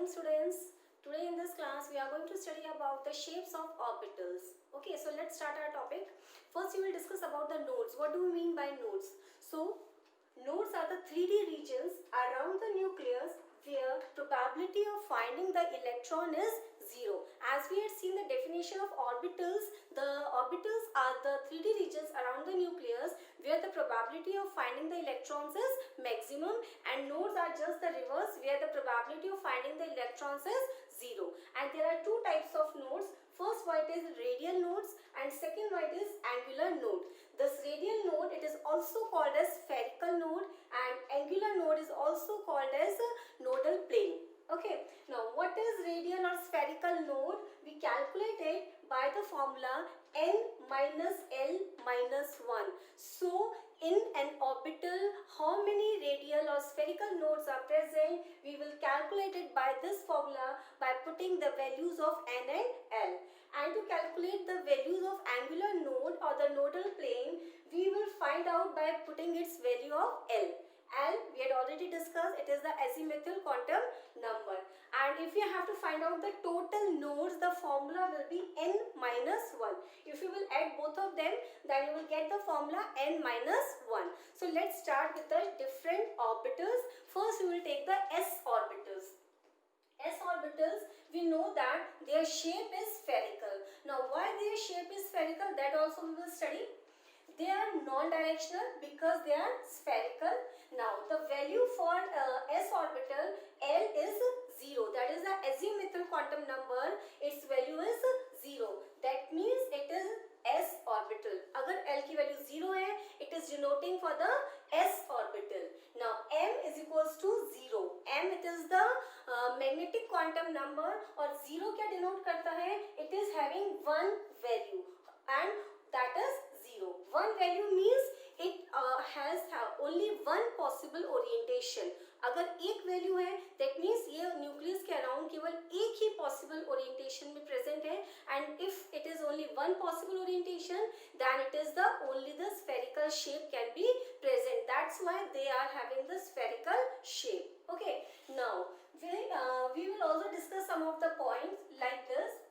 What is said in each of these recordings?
morning students. Today in this class we are going to study about the shapes of orbitals. Okay, so let's start our topic. First we will discuss about the nodes. What do we mean by nodes? So nodes are the 3D regions around the nucleus where probability of finding the electron is 0. As we had seen the definition of orbitals, the orbitals are the 3D regions around the nucleus where the probability of finding the electrons is maximum, and nodes are just the reverse where the probability of finding the electrons is 0. And there are two types of nodes. First one is radial nodes and second one is angular node. This radial node, it is also called as spherical node, and angular node is also called as nodal plane. Okay, now what is radial or spherical node? We calculate it by the formula n minus L minus 1. So in an orbital, how many radial or spherical nodes are present? We will calculate it by this formula by putting the values of n and L. And to calculate the values of angular node or the nodal plane, we will find out by putting its value of L. L, we had already discussed, it is the azimuthal quantum number. And if you have to find out the total nodes, the formula will be n minus 1. If you will add both of them, then you will get the formula n minus 1. So let's start with the different orbitals. First we will take the s orbitals. S orbitals, we know that their shape is spherical. Now why their shape is spherical, that also we will study. They are non-directional because they are spherical. Now the value for s orbital L is 0. That is the azimuthal quantum number. Its value is 0. That means it is s orbital. अगर L की value 0 है, it is denoting for the s orbital. Now m is equals to 0. M, it is the magnetic quantum number, और 0 क्या denote करता है? It is having one value and that is 0. One value means it has only one possible orientation. अगर एक value है, that means ये nucleus के around केवल एक ही पॉसिबल ओरिएंटेशन में प्रेजेंट है, and if it is only one possible orientation, then it is the only the spherical shape can be present. That's why they are having the spherical shape. Okay, now we will also discuss some of the points like this.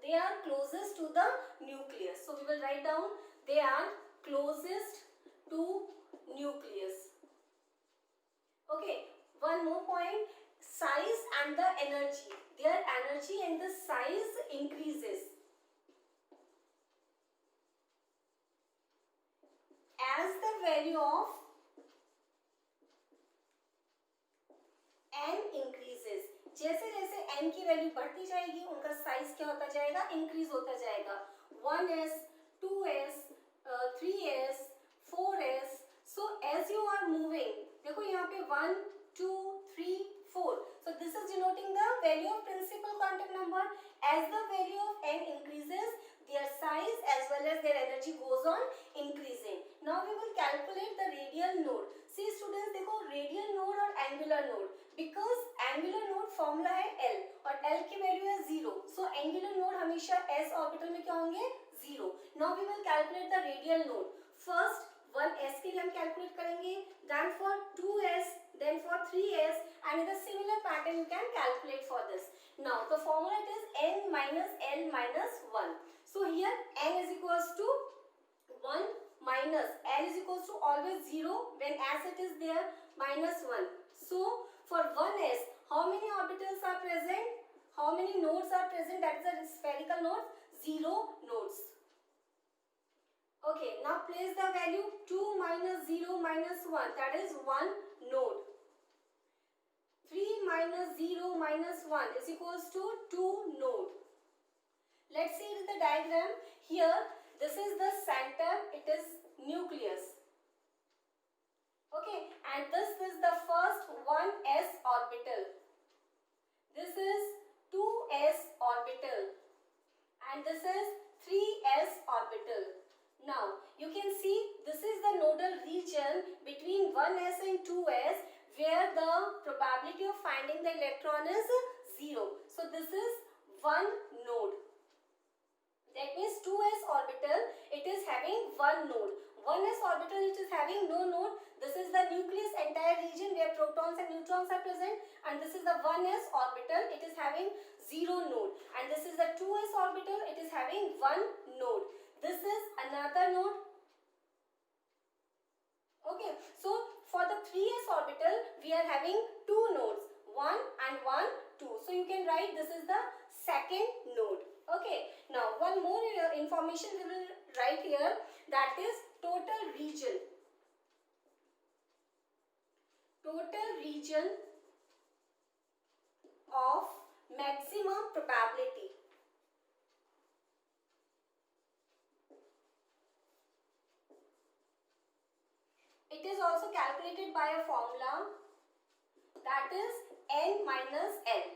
They are closest to the nucleus. So we will write down they are closest to nucleus. Okay, one more point, size and the energy. Their energy and the size increases as the value of n increases. जैसे जैसे n की value बढ़ती जाएगी, उनका size क्या होता जाएगा? Increase होता जाएगा. 1s, 2s, 3s, 4s. So as you are moving, देखो यहाँ पे 1, 2, 3, 4. So this is denoting the value of principal quantum number. As the value of n increases, their size as well as their energy goes on increasing. Now we will calculate the radial node. See students, देखो radial node और angular node. Because angular node formula है L और L की value है 0. So angular node हमेशा s orbital में क्या होंगे? 0. Now we will calculate the radial node. First 1s के लिए हम calculate करेंगे, then for 2s, then for 3s, and in the similar pattern you can calculate for this. Now the formula it is n minus L minus 1. So here n is equals to 1 minus L is equals to always 0 when as it is there minus 1. So for 1s, how many orbitals are present? How many nodes are present? That is the spherical nodes. 0 nodes. Okay, now place the value 2 minus 0 minus 1. That is 1 node. 3 minus 0 minus 1 is equals to 2 node. Let's see the diagram. Here, this is the center. It is nucleus. Okay, and this is the first 1s orbital. This is 2s orbital. And this is 3s orbital. Now, you can see this is the nodal region between 1s and 2s where the probability of finding the electron is 0. So, this is one node. That means 2s orbital, it is having one node. 1s orbital, it is having no node. This is the nucleus entire region where protons and neutrons are present, and this is the 1s orbital, it is having 0 node, and this is the 2s orbital, it is having 1 node. This is another node. Okay, so for the 3s orbital we are having 2 nodes, 1 and 1, 2. So you can write this is the second node. Okay, now one more information we will write here, that is total region. Total region of maximum probability. It is also calculated by a formula, that is n minus L.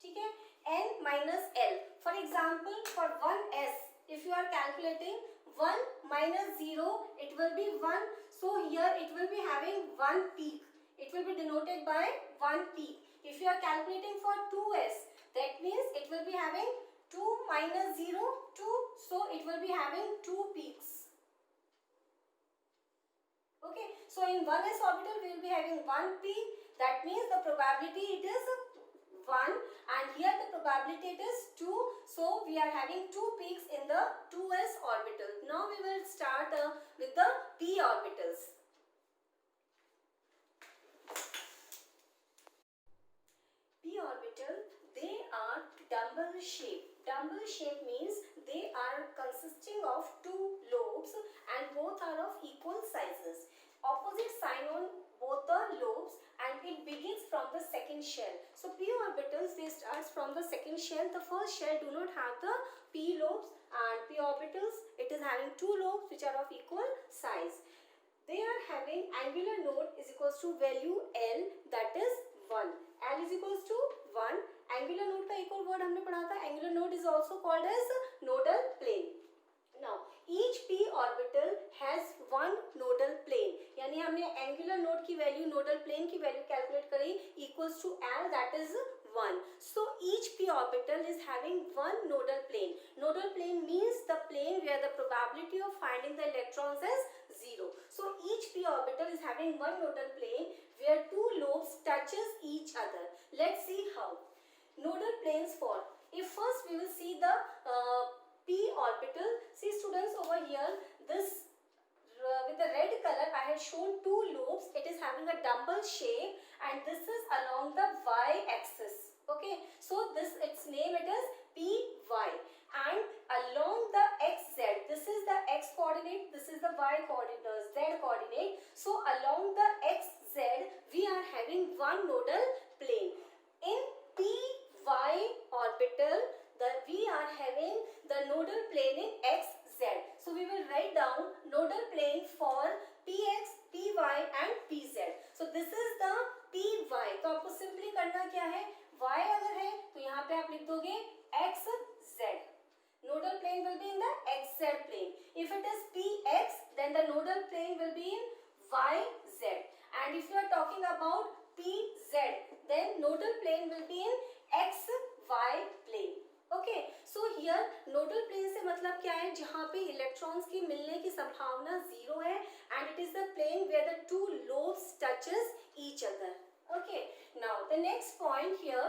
Okay, n minus L. For example, for 1s, if you are calculating 1 minus 0, it will be 1. So here it will be having 1 peak. It will be denoted by 1 peak. If you are calculating for 2s, that means it will be having 2 minus 0, 2. So it will be having 2 peaks. Okay, so in 1s orbital we will be having 1 peak. That means the probability it is 1, and here the probability it is 2. So we are having 2 peaks in the 2s orbital. Now we will start with the p orbitals. P orbital, they are dumbbell shape. Dumbbell shape means they are consisting of 2 lobes and both are of equal sizes. Opposite sign on both the lobes, and it begins from the second shell. So p orbitals, they starts from the second shell. The first shell do not have the p lobes, and p orbitals, it is having 2 lobes which are of equal size. They are having angular node is equals to value L, that is 1. L is equals to 1. Angular node का एक और word हमने पढ़ा था. Angular node is also called as nodal plane. Now each p orbital has one nodal plane. यानी हमने angular node की value, nodal plane की value calculate करी equals to L, that is 1. So each p orbital is having one nodal plane. Nodal plane means the plane where the probability of finding the electrons is 0. So each p orbital is having one nodal plane where 2 lobes touches each other. Let's see how. Nodal planes for. If first we will see the p orbital. See students, over here this with the red color I had shown 2 lobes. It is having a dumbbell shape, and this is along the y axis. Okay, so this its name it is py, and along the xz, this is the x coordinate, this is the y coordinate, z coordinate. So along the xz we are having one nodal plane. In py orbital, we are having the nodal plane in xz. So we will write down nodal plane for px, py and pz. So this is the py. तो आपको simply करना क्या है, y अगर है तो यहाँ पे आप लिख दोगे xz. Nodal plane will be in the xz plane. If it is px, then the nodal plane will be in yz. And if you are talking about pz, then nodal plane will be in xy plane. Okay, so here nodal plane से मतलब क्या है, जहाँ पे electrons की मिलने की संभावना 0 है, and it is the plane where the 2 lobes touches each other. Okay, now the next point here,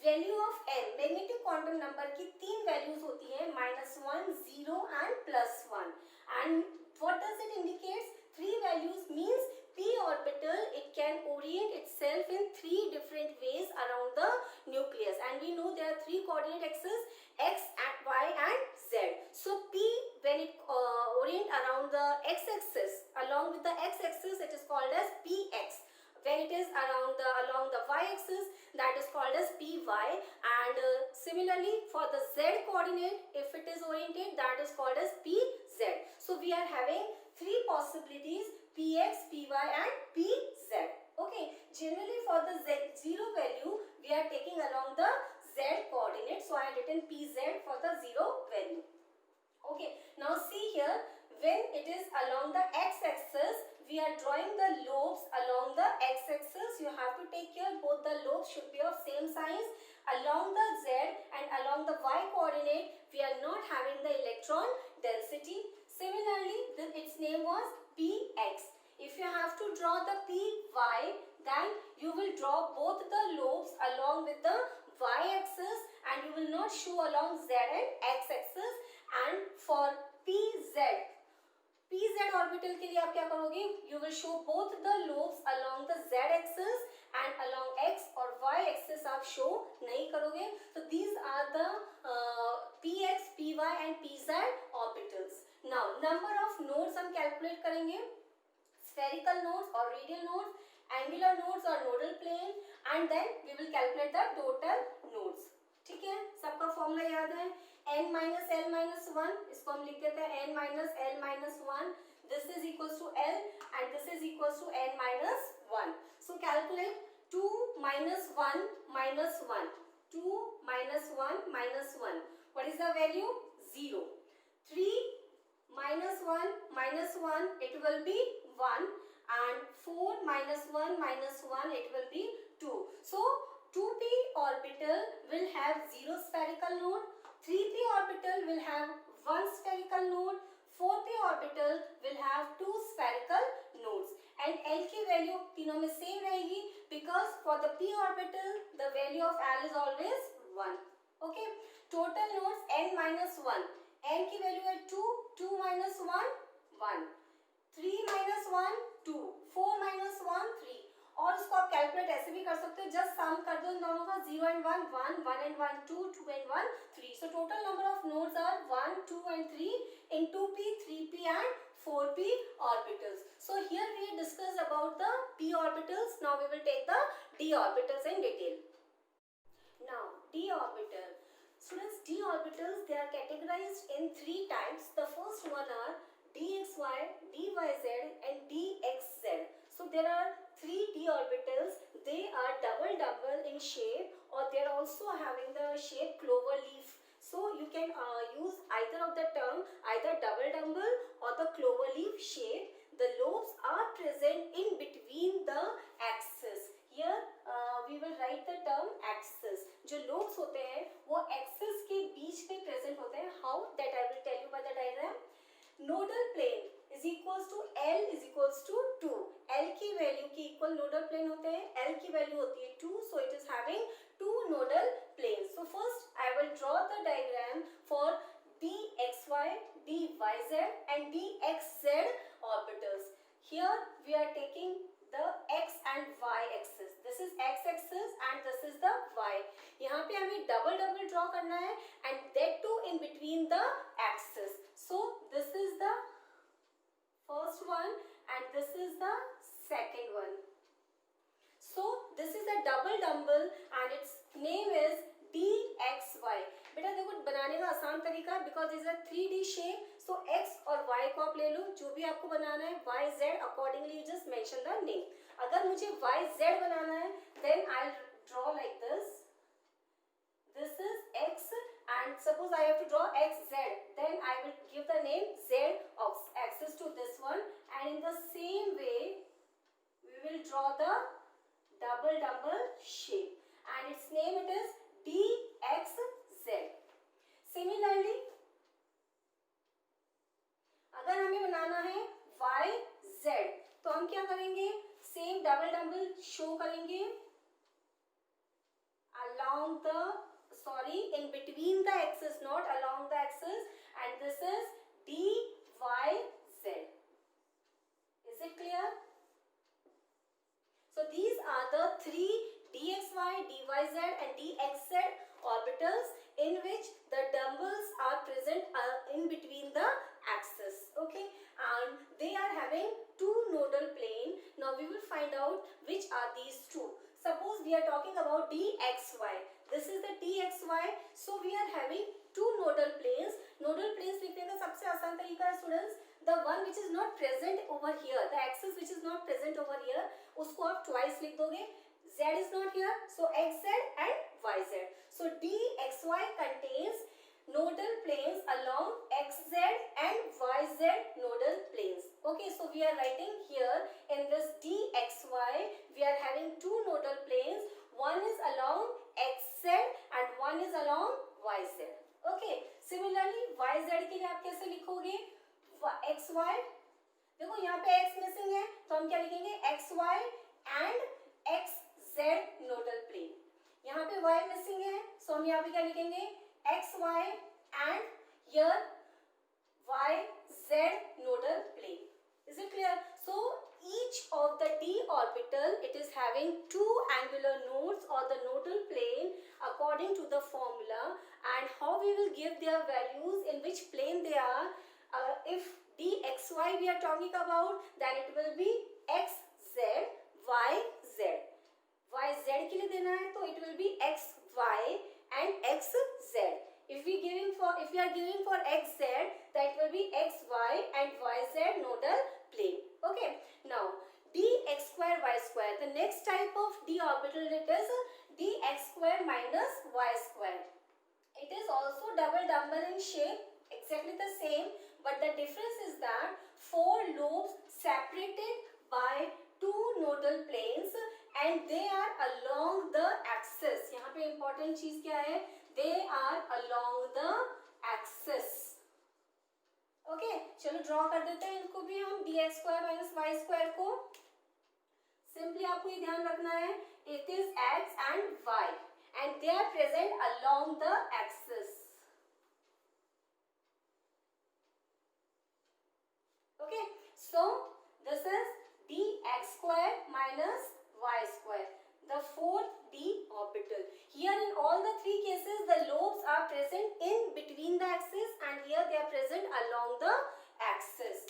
value of n, magnetic quantum number की 3 वैल्यूज होती हैं, -1, 0 and +1. And what does it indicate? 3 values means p orbital, it can orient itself in 3 different ways around the nucleus, and we know there are 3 coordinate axes, x and y and z. So p, when it orient around the x-axis, along with the x-axis, it is called as px. When it is along the y-axis, that is called as py. And similarly for the z coordinate, if it is oriented, that is called as pz. So we are having 3 possibilities, px, py and pz. Okay, generally for the z0 value we are taking along the z coordinate, so I have written pz for the 0 value. Okay, now see here, when it is along the x-axis, we are drawing the lobes along the x-axis. You have to take care both the lobes should be of same size. Along the z and along the y coordinate, we are not having the electron density. Similarly, its name was px. If you have to draw the py, then you will draw both the lobes along with the y-axis and you will not show along z and x-axis. And for PZ orbital के लिए आप क्या करोगे? You will show both the lobes along the z-axis and along x और y-axis आप show नहीं करोगे. So these are the px, py and pz orbitals. Now number of nodes हम calculate करेंगे. Spherical nodes or radial nodes, angular nodes or nodal plane, and then we will calculate the total nodes. ठीक है, सबका formula याद है. n minus l minus 1, इसको हम लिख देते हैं n minus l minus 1. This is equals to l and this is equals to n minus 1. So calculate 2 minus 1 minus 1. 2 minus 1 minus 1. What is the value? 0. 3 minus 1 minus 1, it will be 1, and 4 minus 1 minus 1, it will be 2. So 2p orbital will have 0 spherical node, 3p orbital will have 1 spherical node, 4p orbital will have 2 spherical nodes, and l की value तीनों में same रहेगी because for the p orbital the value of l is always 1. Okay, total nodes n minus 1. n की value है 2, 2 minus 1 1, 3 minus 1 2, 4 minus 1 3. और इसको आप calculate ऐसे भी कर सकते हो, जस्ट सम कर दो इन दोनों का. 0 and 1 1, 1 and 1 2, 2 and 1 3. So total number of nodes are 1, 2 and 3 in 2p, 3p and 4p orbitals. So here we discussed about the p orbitals. Now we will take the d orbitals in detail. Now d orbital. Students, d orbitals, they are categorized in 3 types. The first one are dxy, dyz and dxz. So there are 3 d orbitals. They are double in shape, or they are also having the shape clover leaf. So you can use either of the term, either double or the clover leaf shape. The lobes are present in between the axis. Here we will write the term axis. जो lobes होते हैं वो axis के बीच में present होते हैं. How? That I will tell you by the diagram. Nodal plane is equals to L is equals to 2. L की value की इक्वल नोडल प्लेन होते हैं. L की वैल्यू होती है 2, so it is having 2 nodal planes. So first I will draw the diagram for dxy, dyz and dxz orbitals. Here we are taking the x and y axis. This is x axis and this is the y. यहाँ पे हमें double draw करना है and that too in between the axis. So this is the first one and this is the second one. So this is a double and its name is dxy. बेटा देखो बनाने का आसान तरीका है because this is a 3D shape. So x और y को आप ले लो, जो भी आपको बनाना है y z accordingly you just mention the name. अगर मुझे y z बनाना है then I'll draw like this. This is x and suppose I have to draw x z, then I will give the name z of axis to this one, and in the same way we will draw the double shape and its name it is dxz. Similarly अगर हमें बनाना है yz तो हम क्या करेंगे, same double show करेंगे along the in between the axis, not along the axis, and this is dyz. Is it clear? So these are the 3 dxy, dyz and dxz orbitals in which the dumbbells are present in between the axis. Okay, and they are having 2 nodal plane. Now we will find out which are these two. Suppose we are talking about dxy. This is the dxy. So we are having 2 nodal planes. Nodal planes लिखने का सबसे आसान तरीका है students, the one which is not present over here, the axis which is not present over here, उसको आप twice लिख दोगे. Z is not here, so xz and yz. So dxy contains nodal planes along xz and yz nodal planes. Okay, so we are writing here in this dxy, we are having 2 nodal planes. One is along xz and one is along yz. Okay, similarly yz के लिए आप कैसे लिखोगे, xy, देखो यहाँ पे x missing है तो हम क्या लिखेंगे xy and x z nodal plane. यहाँ पे y मिसिंग है, सो हम यहाँ पे क्या लिखेंगे, x y and here y z nodal plane. Is it clear? So each of the d orbital, it is having two angular nodes or the nodal plane according to the formula, and how we will give their values in which plane they are. If dxy we are talking about, then it will be x z y z. y z के लिए देना है तो it will be x y and x z. If we are giving for x z, that will be x y and y z nodal plane. Okay. Now dx square y square. The next type of d orbital, it is dx square minus y square. It is also double dumbbell in shape, exactly the same, but the difference is that four lobes separated by two nodal planes and they are along the axis. यहाँ पे important चीज क्या है, they are along the axis. Okay, चलो draw कर देते हैं इनको भी हम, dx square minus y square को. Simply आपको ये ध्यान रखना है, it is x and y and they are present along the axis. Okay, so this is dx square minus y square, the fourth d orbital. Here in all the three cases the lobes are present in between the axis and here they are present along the axis.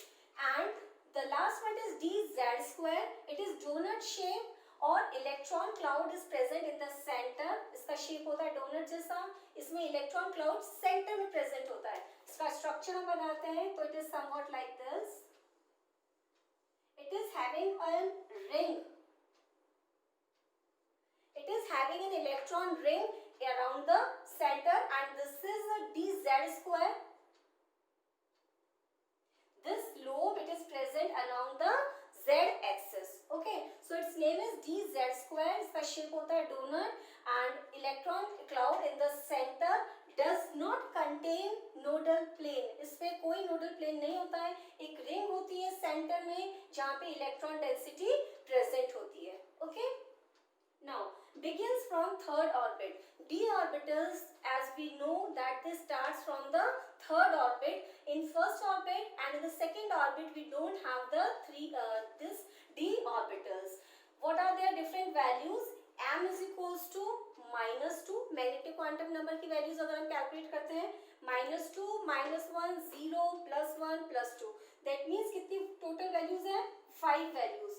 And the last one is dz square. It is donut shape और electron cloud is present in the centre. इसका shape होता है donut जैसा, इसमें electron cloud centre में present होता है. इसका स्ट्रक्चर हम बनाते हैं तो it is somewhat like this. It is having a ring. It is having an electron ring around the center and this is a dz square. This lobe, it is present along the z axis. Okay, so its name is dz square. इसका shape होता है donut and electron cloud in the center does not contain nodal plane. इसपे कोई nodal plane नहीं होता है. एक ring होती है center में जहाँ पे electron density present होती है. Okay. Now begins from third orbit. D orbitals, as we know that this starts from the third orbit. In first orbit and in the second orbit we don't have the this D orbitals. What are their different values? M is equals to -2. Magnetic quantum number की values अगर हम calculate करते हैं, -2, -1, 0, +1, +2. That means कितनी total values है, 5 values.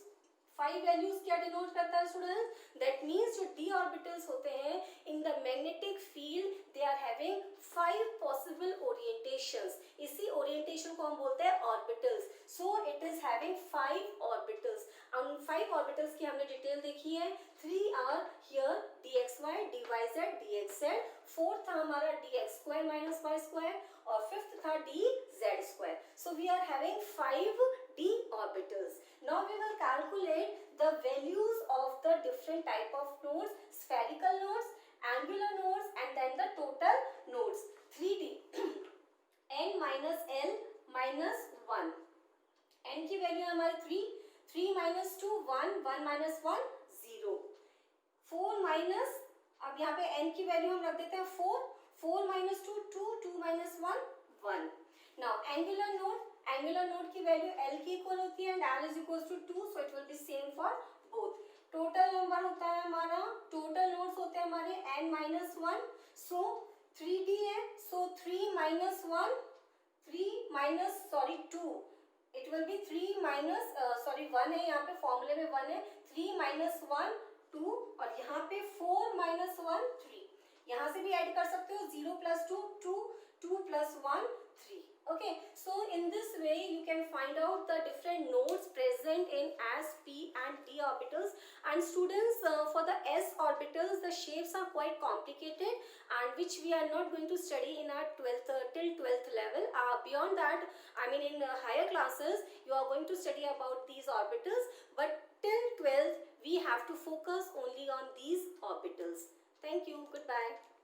5 values क्या denote करता है स्टूडेंट्स? दैट मीन्स जो d ऑर्बिटल्स होते हैं in the magnetic field they are having 5 possible orientations. इसी ओरिएंटेशन को हम बोलते हैं orbitals. So it is having 5 orbitals. उन 5 ऑर्बिटल्स की हमने डिटेल देखी है. 3 are here dxy, dyz, dxz. Fourth था हमारा dx square minus y square और फिफ्थ था dz square. So we are having 5 d orbitals. Now we will calculate the values of the different type of nodes: spherical nodes, angular nodes, and then the total nodes. 3D. n minus l minus 1. n की value है हमारी 3. 3 minus 2 1. 1 minus 1 0. 4 minus, अब यहाँ पे n की value हम रख देते हैं 4. 4 minus 2 2. 2 minus 1 1. Now angular node. Angular node की वैल्यू L की इक्वल होती है and L is equals to 2, so it will be same for both. Total number होता है हमारा, टोटल नोड्स होते हैं हमारे n minus 1, so 3D है, so 3 minus 1, 3 minus 2, it will be 3 minus 1 है, यहाँ पे फॉर्मूले में 1 है. 3 minus 1 2 और यहाँ पे 4 minus 1 3. यहाँ से भी ऐड कर सकते हो, 0 plus 2 2, 2 plus 1 3. Okay, so in this way you can find out the different nodes present in S, P and D orbitals. And students, for the S orbitals the shapes are quite complicated and which we are not going to study in our 12th till 12th level. Beyond that, I mean in higher classes you are going to study about these orbitals, but till 12th we have to focus only on these orbitals. Thank you. Goodbye.